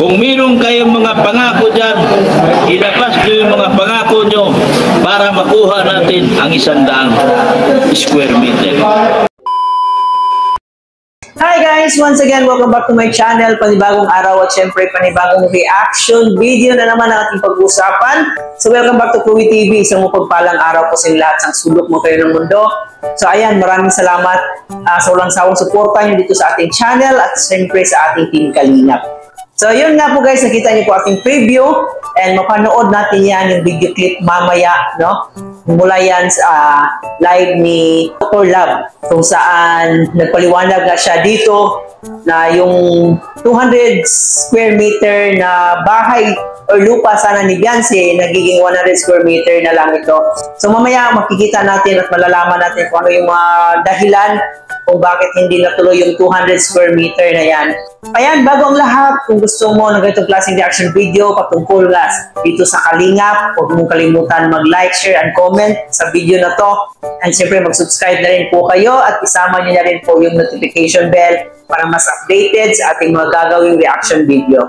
Kung meron kayong mga pangako dyan, ilabas nyo yung mga pangako nyo para makuha natin ang 100 square meter. Hi guys! Once again, welcome back to my channel. Panibagong araw at syempre panibagong reaction video na naman ang ating pag-uusapan. So welcome back to Kuwi TV. Isang mapagpalang araw po sa lahat ng sulok mo kayo ng mundo. So ayan, maraming salamat sa walang sawang suporta nyo dito sa ating channel at syempre sa ating Team Kalingap. So yun nga po guys, nakita niyo po ating preview and mapanood natin yan yung video clip mamaya, no? Mula yan sa live ni Dr. Love kung saan nagpaliwanag na siya dito na yung 200 square meter na bahay or lupa sana ni Beyonce, nagiging 100 square meter na lang ito. So mamaya makikita natin at malalaman natin kung ano yung mga dahilan kung bakit hindi natuloy yung 200 square meter na yan. Ayan, bago ang lahat, kung gusto mo ng ganitong klaseng reaction video patungkol dito sa Kalingap, huwag mong kalimutan mag-like, share, and comment sa video na to. And siyempre mag-subscribe na rin po kayo at isama nyo na rin po yung notification bell para mas updated sa ating mga gagawing reaction video.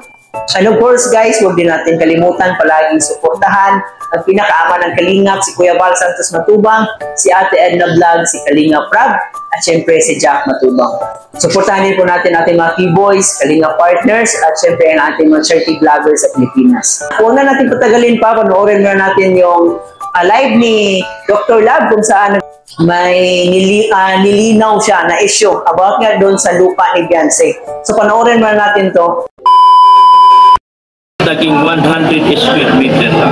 And of course guys, huwag din natin kalimutan palaging suportahan ang pinakaama ng Kalingap, si Kuya Val Santos Matubang, si Ate Edna Vlog, si Kalingap Rab, at syempre si Jack Matubang. Suportahan din po natin ating mga key-boys, Kalingap partners, at syempre ang ating mga charity vloggers sa Pilipinas. Kung na natin patagalin pa, panoorin na natin yung live ni Dr. Love kung saan may nilinaw siya na issue about nga doon sa lupa ni Beyonce. So panoorin na natin to. Naging 100 square meter lang.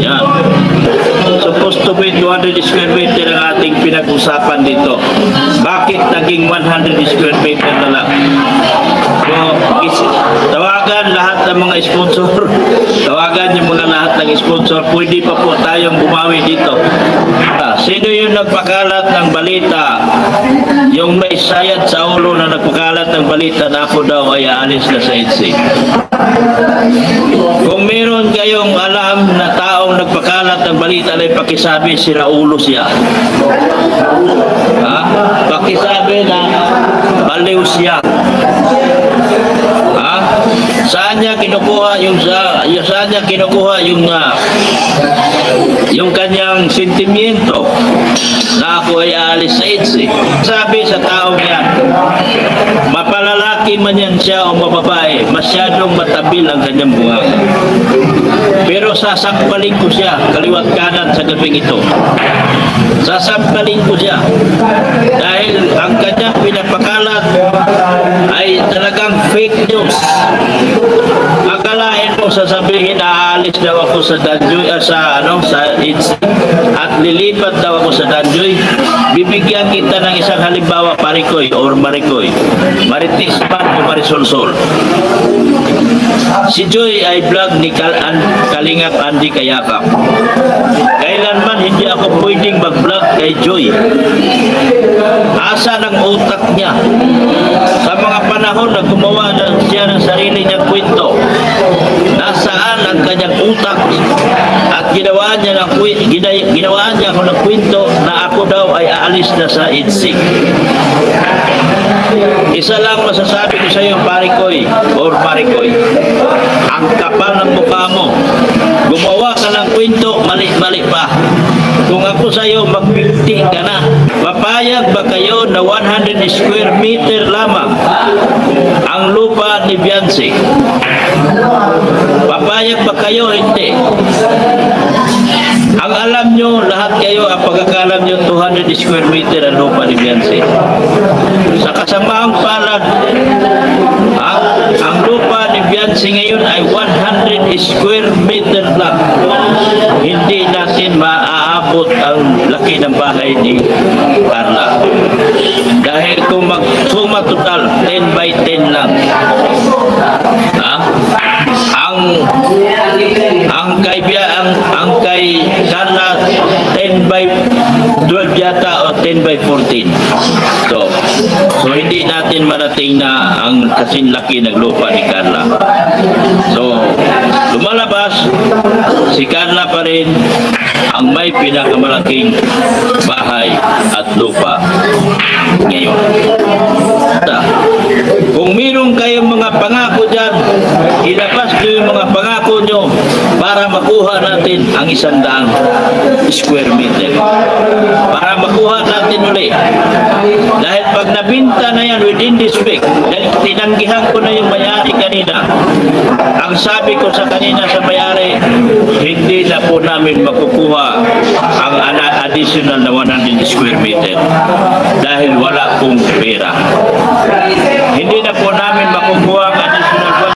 Yan. Supposed to be 200 square meter ang ating pinag-usapan dito. Bakit naging 100 square meter na lang? So, tawagan lahat ng mga sponsor. Tawagan yung mga lahat ng sponsor. Pwede pa po tayong bumawi dito. Sino yung nagpakalat ng balita? Yung may sayad sa ulo na nagpakalat ng balita na ako daw ay aalis na sa EDSA. Kung meron kayong alam na taong nagpakalat ng balita na pakisabi, sira ulo siya. Ha? Pakisabi na baliw siya. Ha? Saan niya kinukuha yung kanyang sentimiento na ako ay aalis sa EDSA. Sabi sa taong yan, mapalalaki man yan siya o mababae, masyadong matabil ang kanyang buhang. Pero sasampalin ko siya kaliwat kanan sa gabing ito. Sasampalin ko siya dahil ang kanyang pinapakalat ay talagang fake news. Akalain mo sasabihin na aalis daw ako sa Danjoy, sa EDSA at lilipat daw ako sa Danjoy. Bibigyan kita ng isang halimbawa, Parikoy or Marikoy, Maritis man o Marisolsol. Si Joy ay vlog ni Kalingap Andy Kayakap. Kailanman hindi ako pwedeng mag-vlog kay Joy. Asa ng utak niya? Sa mga panahon na gumawa siya ng sarili niyang kwento, nasaan ang kanyang utak? At ginawa niya ako ng kwento na ako daw ay aalis na sa EDSA. Isa lang masasabi ko sa iyo, Parikoy or Parikoy, ang kapal ng mukha mo. Gumawa ka ng kwento, mali-mali pa. Kung ako sa iyo, mag-50 ka na. Papayag ba kayo na 100 square meter lamang ang lupa ni Beyonce? Papayag ba kayo? Hindi. Ang alam nyo, lahat kayo, ang pagkakalam nyo, 200 square meter ang lupa ni Beyonce. Sa kasamaang palad, ang lupa ni Beyonce ngayon ay 100 square meter lang. Hindi natin maaabot ang laki ng bahay ni Carla. Dahil kung mag-suma total, 10 by 10 lang. Ang kay Carla 10 by 12 yata o 10 by 14. So hindi natin marating na ang kasinlaki ng lupa ni Carla. So lumalabas si Carla pa rin ang may pinakamalaking bahay at lupa ngayon. Kung meron kayong mga pangako dyan, para makuha natin ang 100 square meter. Para makuha natin uli. Dahil pag nabinta na yan within this week, dahil tinanggihan ko na yung may-ari kanina, ang sabi ko sa kanina sa may-ari, hindi na po namin makukuha ang additional na 100 square meter dahil wala pong pera. Hindi na po namin makukuha ang additional.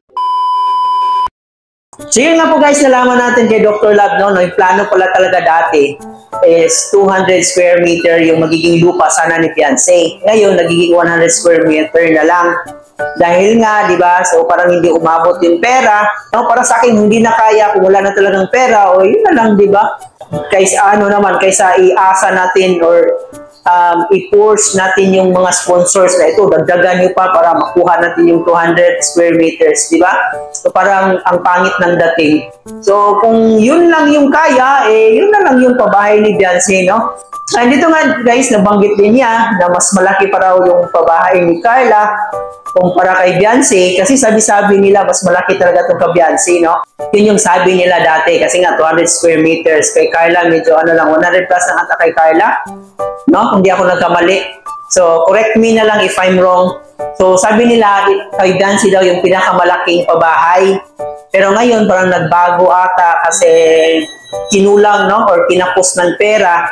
So yun nga po guys, nalaman natin kay Dr. Lab, no, yung plano pala talaga dati is 200 square meter yung magiging lupa sana ni fiancé. Ngayon, nagiging 100 square meter na lang. Dahil nga, di ba, so parang hindi umabot yung pera. No, para sa akin, hindi na kaya kung wala na talagang pera, o yun na lang, di ba? Kaysa kaysa iasa natin or i-force natin yung mga sponsors na ito, dagdagan nyo pa para makuha natin yung 200 square meters, di ba? So parang ang pangit ng dating. So kung yun lang yung kaya, yun na lang yung pabahay ni Beyonce, no? Dito nga guys, nabanggit din niya na mas malaki pa raw yung pabahay ni Carla kumpara kay Beyonce, kasi sabi-sabi nila mas malaki talaga itong kay Beyonce, no? Yun yung sabi nila dati, kasi nga 200 square meters. Kay Carla, medyo lang, 100 plus ang ata kay Carla, no? Kung di ako nagkamali. So, correct me na lang if I'm wrong. So, sabi nila, kay Beyonce daw yung pinakamalaking pabahay. Pero ngayon, parang nagbago ata kasi kinulang, no? Or kinapos ng pera.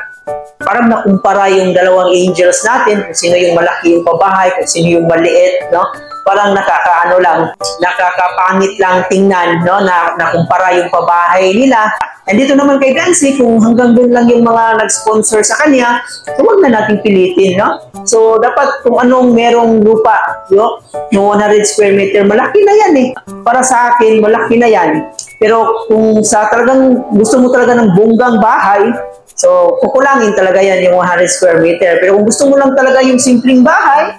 Parang nakumpara yung dalawang angels natin, kung sino yung malaki yung pabahay, kung sino yung maliit, no? Parang nakakapangit lang tingnan, no? Nakumpara yung pabahay nila. And dito naman kay Beyonce, kung hanggang doon lang yung mga nag-sponsor sa kanya, so huwag na natin pilitin, no? So, dapat kung anong merong lupa, no? Yung 100 square meter, malaki na yan eh. Para sa akin, malaki na yan. Pero kung sa talagang gusto mo talaga ng bonggang bahay, so kukulangin talaga yan yung 100 square meter. Pero kung gusto mo lang talaga yung simpleng bahay,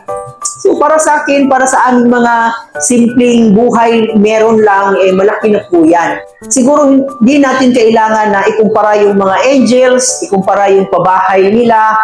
so para sa akin, para sa aming mga simpleng buhay, meron lang, malaki na po yan. Siguro hindi natin kailangan na ikumpara yung mga angels, ikumpara yung pabahay nila.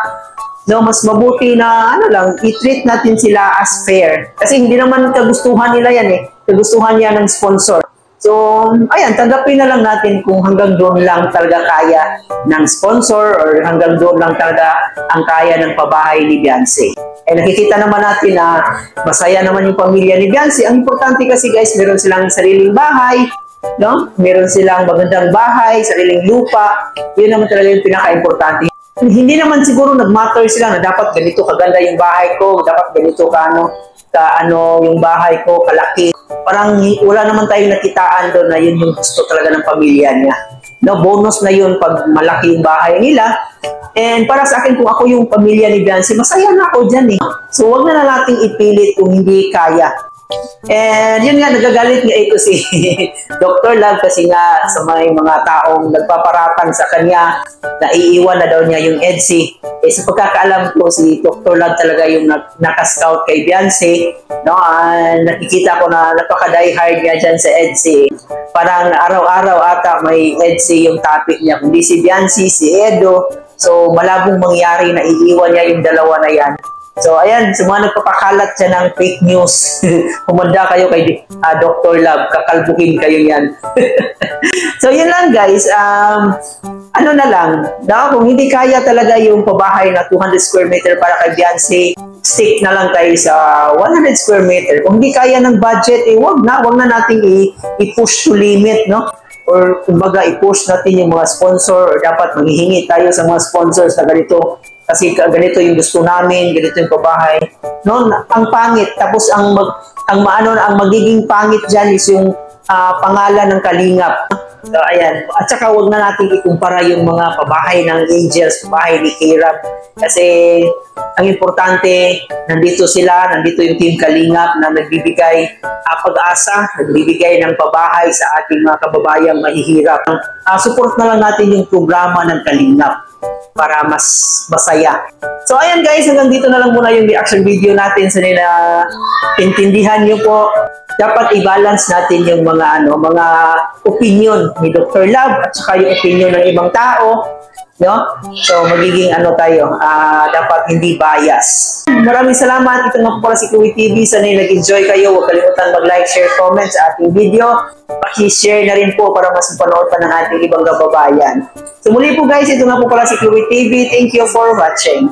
No, mas mabuti na i-treat natin sila as fair. Kasi hindi naman kagustuhan nila yan Kagustuhan niya ng sponsor. So, ayan, tanggapin na lang natin kung hanggang doon lang talaga kaya ng sponsor or hanggang doon lang talaga ang kaya ng pabahay ni Beyonce. Nakikita naman natin na masaya naman yung pamilya ni Beyonce. Ang importante kasi guys, meron silang sariling bahay, no? Meron silang magandang bahay, sariling lupa. Yun naman talaga yung pinaka-importante. Hindi naman siguro nag-matter sila na dapat ganito kaganda yung bahay ko, dapat ganito yung bahay ko, kalaki. Parang wala naman tayong nakitaan doon na yun yung gusto talaga ng pamilya niya. No, bonus na yun pag malaki yung bahay nila. And para sa akin, kung ako yung pamilya ni Beyonce, masaya na ako dyan So, wag na nating ipilit kung hindi kaya. And yun nga, nagagalit nga ito si Dr. Love kasi nga sa mga taong nagpaparatang sa kanya na iiwan na daw niya yung EDSI. Sa pagkakaalam ko, si Dr. Love talaga yung naka-scout kay Beyonce. No? Nakikita ko na napaka-diehard niya dyan sa EDSI. Parang araw-araw ata may EDSI yung topic niya. Kundi si Beyonce, si Edo. So malabong mangyari na iiwan niya yung dalawa na yan. So, ayan, sa mga nagpapakalat siya ng fake news, humanda kayo kay Dr. Love, kakalbukin kayo yan. So, yun lang guys, kung hindi kaya talaga yung pabahay na 200 square meter para kay Beyonce, stick na lang tayo sa 100 square meter. Kung hindi kaya ng budget, wag na nating i-push to limit, no? Or kumbaga i-push natin yung mga sponsor or dapat maghihingi tayo sa mga sponsors na ganito. Kasi ganito yung gusto namin, ganito yung pabahay. No, ang pangit. Tapos ang magiging pangit dyan is yung pangalan ng kalingap. So, ayan. At saka huwag na natin ikumpara yung mga pabahay ng angels, pabahay ni Kirab. Kasi ang importante, nandito yung team Kalingap na nagbibigay pag-asa, nagbibigay ng pabahay sa ating mga kababayang mahihirap. Support na lang natin yung programa ng Kalingap para mas masaya. So ayan guys, hanggang dito na lang muna yung reaction video natin. Sa intindihan nyo po, dapat i-balance natin yung mga opinion ni Dr. Love at saka yung opinion ng ibang tao. No? So, magiging tayo, dapat hindi bias. Maraming salamat. Ito nga po pala si Kuwi TV. Sana nag-enjoy kayo. Huwag kalimutan mag-like, share, comment sa ating video. Paki-share na rin po para mas mapanood pa ng ating ibang kababayan. So, muli po guys, ito nga po pala si Kuwi TV. Thank you for watching.